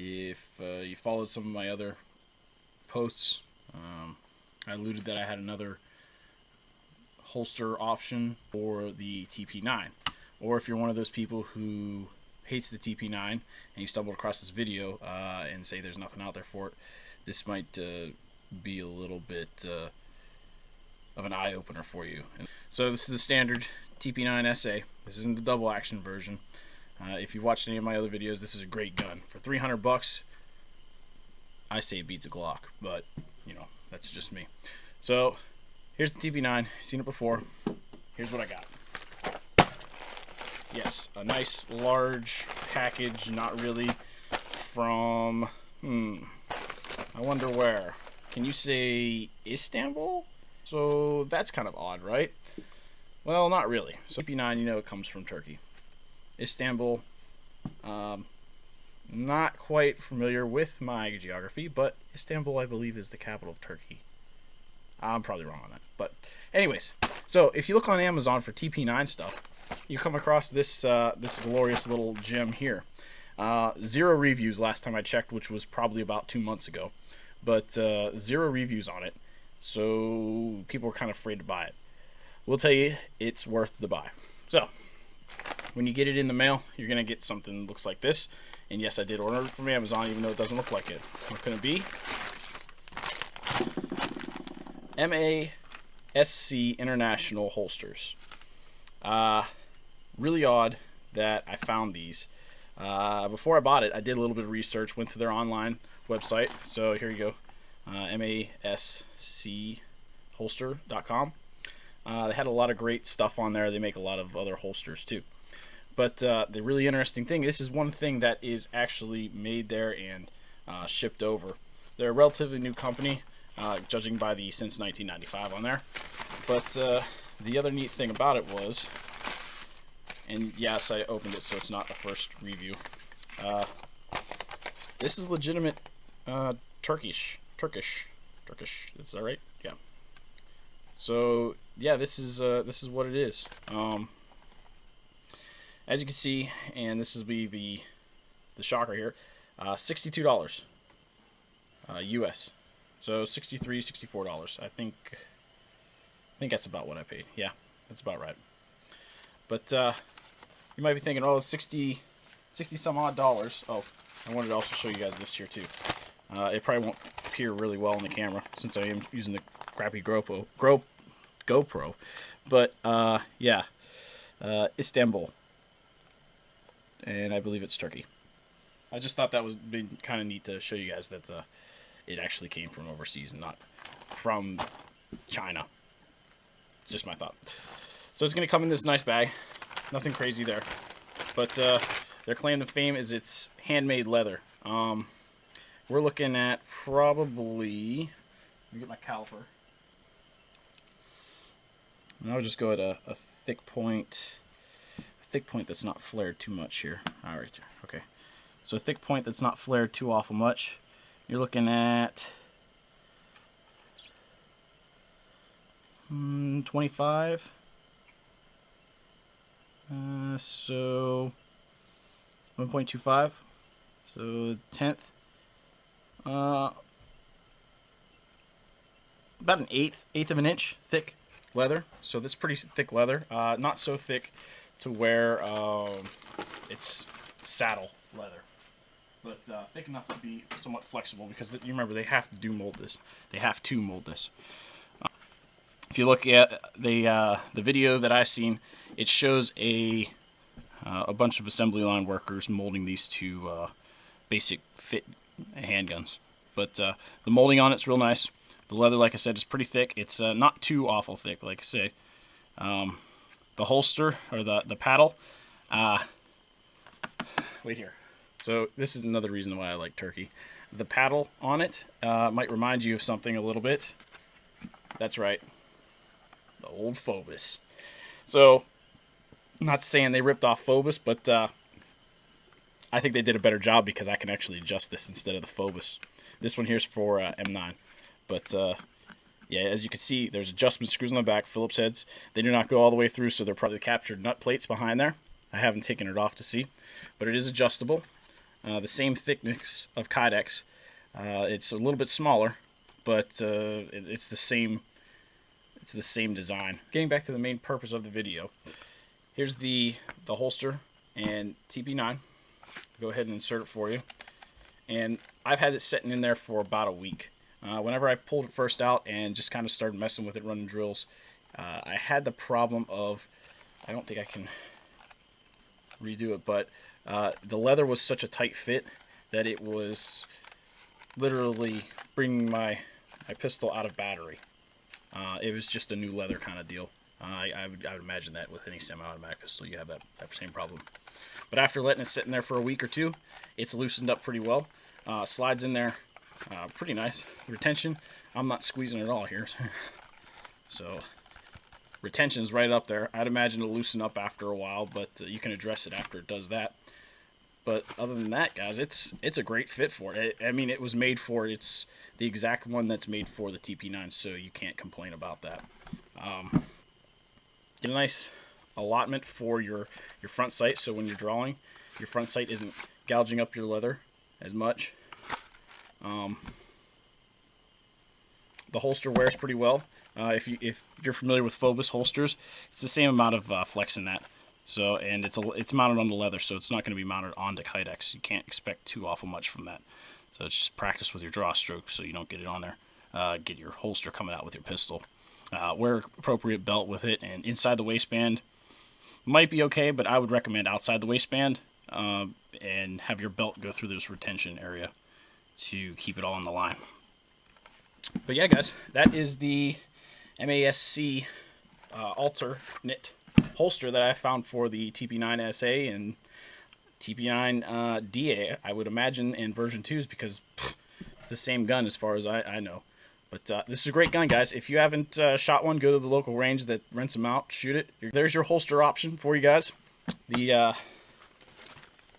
If you followed some of my other posts, I alluded that I had another holster option for the TP9. Or if you're one of those people who hates the TP9 and you stumbled across this video and say there's nothing out there for it, this might be a little bit of an eye-opener for you. So this is the standard TP9 SA. This isn't the double action version. If you've watched any of my other videos, this is a great gun. For 300 bucks, I say it beats a Glock, but you know, that's just me. So here's the TP9. Seen it before. Here's what I got. Yes, a nice large package, not really from, I wonder where. Can you say Istanbul? So that's kind of odd, right? Well, not really. So TP9, you know, it comes from Turkey. Istanbul, not quite familiar with my geography, but Istanbul, I believe, is the capital of Turkey. I'm probably wrong on that. But anyways, so if you look on Amazon for TP9 stuff, you come across this this glorious little gem here. 0 reviews last time I checked, which was probably about 2 months ago. But 0 reviews on it, so people were kind of afraid to buy it. We'll tell you, it's worth the buy. So when you get it in the mail, you're going to get something that looks like this. And yes, I did order it from Amazon, even though it doesn't look like it. What can it be? MASC International Holsters. Really odd that I found these. Before I bought it, I did a little bit of research, went to their online website. So here you go, mascholster.com. They had a lot of great stuff on there. They make a lot of other holsters too. But the really interesting thing, this is one thing that is actually made there and shipped over. They're a relatively new company, judging by the since 1995 on there. But the other neat thing about it was, and yes, I opened it, so it's not the first review. This is legitimate Turkish. Is that right? Yeah. So yeah, this is what it is. As you can see, and this is the shocker here, $62 US. So $63, $64. I think that's about what I paid. Yeah, that's about right. But you might be thinking, oh, 60 some odd dollars. Oh, I wanted to also show you guys this here too. It probably won't appear really well on the camera since I am using the crappy GoPro. But yeah, Istanbul, and I believe it's Turkey. I just thought that was kind of neat to show you guys that it actually came from overseas and not from China. It's just my thought. So it's going to come in this nice bag. Nothing crazy there. But their claim to fame is it's handmade leather. We're looking at probably... Let me get my caliper. And I'll just go at a thick point. A thick point that's not flared too much here. All right, okay. So a thick point that's not flared too awful much. You're looking at 25. So 1.25. So 1/10. About an eighth of an inch thick leather. So this is pretty thick leather. Not so thick to where it's saddle leather, but thick enough to be somewhat flexible, because you remember they have to mold this. If you look at the video that I've seen, it shows a bunch of assembly line workers molding these to basic fit handguns. But the molding on it's real nice. The leather, like I said, is pretty thick. It's not too awful thick, like I say. The holster, or the paddle, wait here. So this is another reason why I like Turkey. The paddle on it might remind you of something a little bit. That's right, the old Phobos. So, I'm not saying they ripped off Phobos, but I think they did a better job because I can actually adjust this instead of the Phobos. This one here's for M9. But yeah, as you can see, there's adjustment screws on the back, Phillips heads. They do not go all the way through, so they're probably captured nut plates behind there. I haven't taken it off to see, but it is adjustable. the same thickness of Kydex. It's a little bit smaller, but it's the same. It's the same design. Getting back to the main purpose of the video, here's the holster and TP9. Go ahead and insert it for you. And I've had it sitting in there for about a week. Whenever I pulled it first out and just kind of started messing with it, running drills, I had the problem of, I don't think I can redo it, but the leather was such a tight fit that it was literally bringing my pistol out of battery. It was just a new leather kind of deal. I would imagine that with any semi-automatic pistol you have that same problem. But after letting it sit in there for a week or two, it's loosened up pretty well. Slides in there pretty nice. Retention, I'm not squeezing at all here. So retention's right up there. I'd imagine it'll loosen up after a while, but you can address it after it does that. But other than that, guys, it's a great fit for it. I mean, it was made for it. It's the exact one that's made for the TP9, so you can't complain about that. Get a nice allotment for your front sight, so when you're drawing, your front sight isn't gouging up your leather as much. The holster wears pretty well. If you're familiar with Phobos holsters, it's the same amount of flex in that. So, and it's mounted on the leather, so it's not going to be mounted onto Kydex. You can't expect too awful much from that. So it's just practice with your draw stroke so you don't get it on there. Get your holster coming out with your pistol. Wear appropriate belt with it, and inside the waistband might be okay, but I would recommend outside the waistband, and have your belt go through this retention area to keep it all in the line. But yeah, guys, that is the MASC alternate holster that I found for the TP9 SA and TP9 DA, I would imagine, in version 2s, because it's the same gun as far as I know. But this is a great gun, guys. If you haven't shot one, go to the local range that rents them out, shoot it. There's your holster option for you guys. The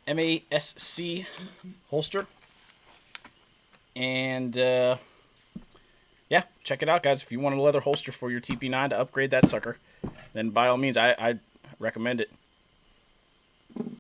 MASC holster. And yeah, check it out, guys. If you want a leather holster for your TP9 to upgrade that sucker, then by all means, I recommend it.